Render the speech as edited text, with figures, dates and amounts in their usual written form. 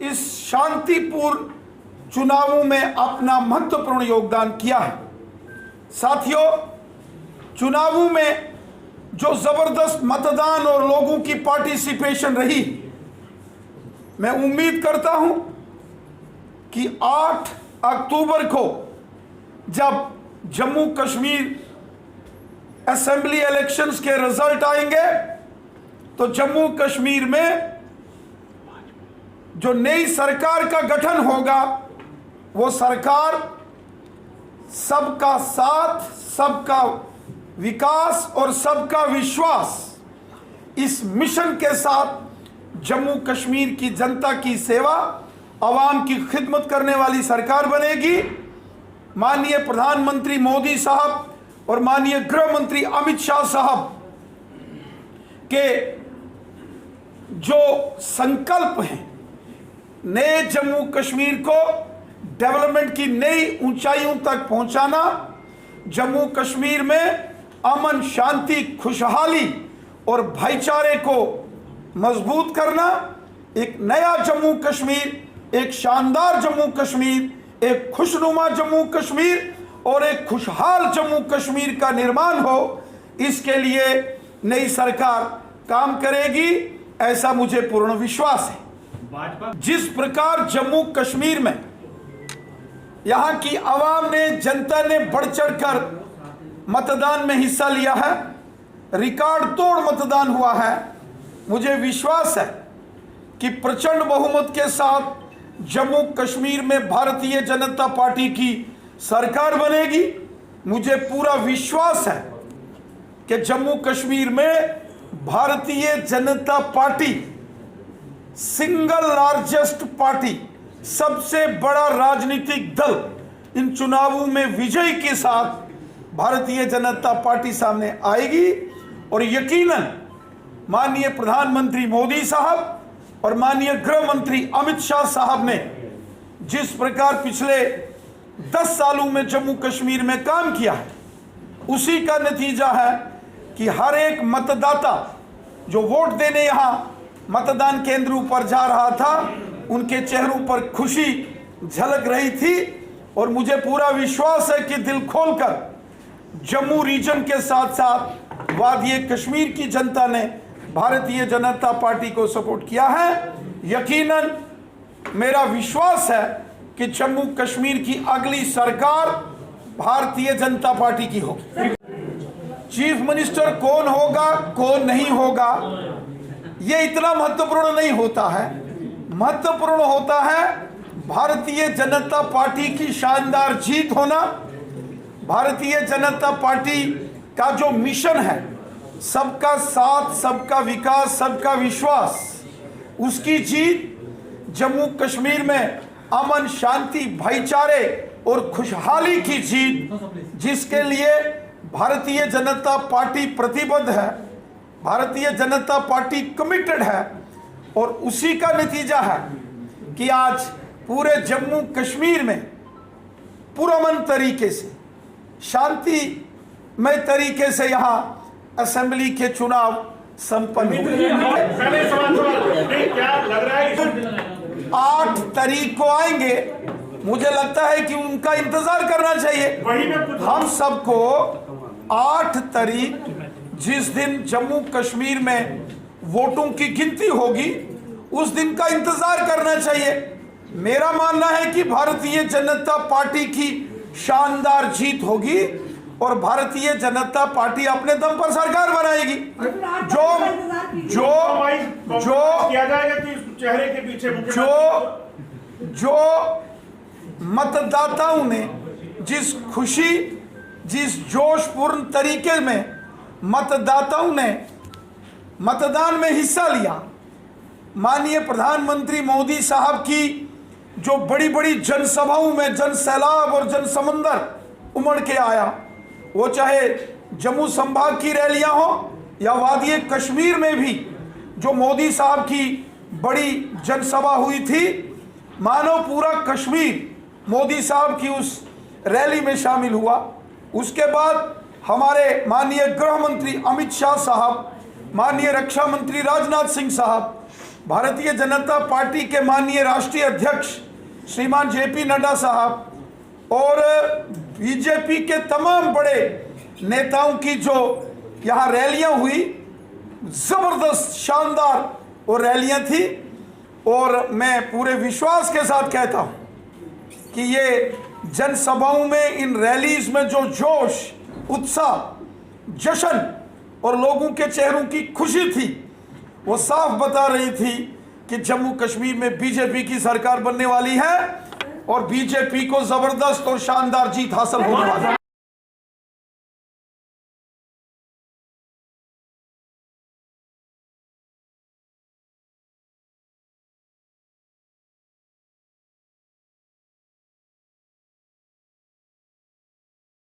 इस शांतिपूर्ण चुनावों में अपना महत्वपूर्ण योगदान किया है। साथियों, चुनावों में जो जबरदस्त मतदान और लोगों की पार्टिसिपेशन रही, मैं उम्मीद करता हूं कि 8 अक्टूबर को जब जम्मू कश्मीर असेंबली इलेक्शंस के रिजल्ट आएंगे तो जम्मू कश्मीर में जो नई सरकार का गठन होगा वो सरकार सबका साथ, सबका विकास और सबका विश्वास इस मिशन के साथ जम्मू कश्मीर की जनता की सेवा, आवाम की खिदमत करने वाली सरकार बनेगी। माननीय प्रधानमंत्री मोदी साहब और माननीय गृह मंत्री अमित शाह साहब के जो संकल्प हैं, नए जम्मू कश्मीर को डेवलपमेंट की नई ऊंचाइयों तक पहुंचाना, जम्मू कश्मीर में अमन, शांति, खुशहाली और भाईचारे को मजबूत करना, एक नया जम्मू कश्मीर, एक शानदार जम्मू कश्मीर, एक खुशनुमा जम्मू कश्मीर और एक खुशहाल जम्मू कश्मीर का निर्माण हो, इसके लिए नई सरकार काम करेगी, ऐसा मुझे पूर्ण विश्वास है। जिस प्रकार जम्मू कश्मीर में यहां की आवाम ने, जनता ने बढ़ चढ़कर मतदान में हिस्सा लिया है, रिकॉर्ड तोड़ मतदान हुआ है, मुझे विश्वास है कि प्रचंड बहुमत के साथ जम्मू कश्मीर में भारतीय जनता पार्टी की सरकार बनेगी। मुझे पूरा विश्वास है कि जम्मू कश्मीर में Bharatiya Janata party single largest party, सबसे बड़ा राजनीतिक दल, इन चुनावों में विजय के साथ भारतीय जनता पार्टी सामने आएगी। और यकीनन माननीय प्रधानमंत्री मोदी साहब और माननीय गृह मंत्री अमित शाह साहब ने जिस प्रकार पिछले 10 सालों में जम्मू कश्मीर में काम किया है, उसी का नतीजा है कि हर एक मतदाता जो वोट देने यहाँ मतदान केंद्रों पर जा रहा था, उनके चेहरों पर खुशी झलक रही थी। और मुझे पूरा विश्वास है कि दिल खोलकर जम्मू रीजन के साथ साथ वादी कश्मीर की जनता ने भारतीय जनता पार्टी को सपोर्ट किया है। यकीनन मेरा विश्वास है कि जम्मू कश्मीर की अगली सरकार भारतीय जनता पार्टी की होगी। चीफ मिनिस्टर कौन होगा, कौन नहीं होगा, यह इतना महत्वपूर्ण नहीं होता है। महत्वपूर्ण होता है भारतीय जनता पार्टी की शानदार जीत होना, भारतीय जनता पार्टी का जो मिशन है, सबका साथ, सबका विकास, सबका विश्वास, उसकी जीत, जम्मू कश्मीर में अमन, शांति, भाईचारे और खुशहाली की जीत, जिसके लिए भारतीय जनता पार्टी प्रतिबद्ध है, भारतीय जनता पार्टी कमिटेड है। और उसी का नतीजा है कि आज पूरे जम्मू कश्मीर में पुरअमन तरीके से, शांतिमय तरीके से यहाँ असेंबली के चुनाव संपन्न हुए। 8 तारीख को आएंगे, मुझे लगता है कि उनका इंतजार करना चाहिए। हम सबको 8 तारीख, जिस दिन जम्मू कश्मीर में वोटों की गिनती होगी, उस दिन का इंतजार करना चाहिए। मेरा मानना है कि भारतीय जनता पार्टी की शानदार जीत होगी और भारतीय जनता पार्टी अपने दम पर सरकार बनाएगी। जो मतदाताओं ने जिस खुशी, जिस जोशपूर्ण तरीके में मतदाताओं ने मतदान में हिस्सा लिया, माननीय प्रधानमंत्री मोदी साहब की जो बड़ी बड़ी जनसभाओं में जन सैलाब और जन समंदर उमड़ के आया, वो चाहे जम्मू संभाग की रैलियां हो या वादी कश्मीर में भी जो मोदी साहब की बड़ी जनसभा हुई थी, मानो पूरा कश्मीर मोदी साहब की उस रैली में शामिल हुआ। उसके बाद हमारे माननीय गृह मंत्री अमित शाह साहब, माननीय रक्षा मंत्री राजनाथ सिंह साहब, भारतीय जनता पार्टी के माननीय राष्ट्रीय अध्यक्ष श्रीमान जेपी नड्डा साहब और बीजेपी के तमाम बड़े नेताओं की जो यहाँ रैलियां हुई, जबरदस्त शानदार वो रैलियां थी। और मैं पूरे विश्वास के साथ कहता हूं कि ये जनसभाओं में, इन रैलीज में जो जोश, उत्साह, जश्न और लोगों के चेहरों की खुशी थी, वो साफ बता रही थी कि जम्मू कश्मीर में बीजेपी की सरकार बनने वाली है और बीजेपी को जबरदस्त और शानदार जीत हासिल होने वाली है।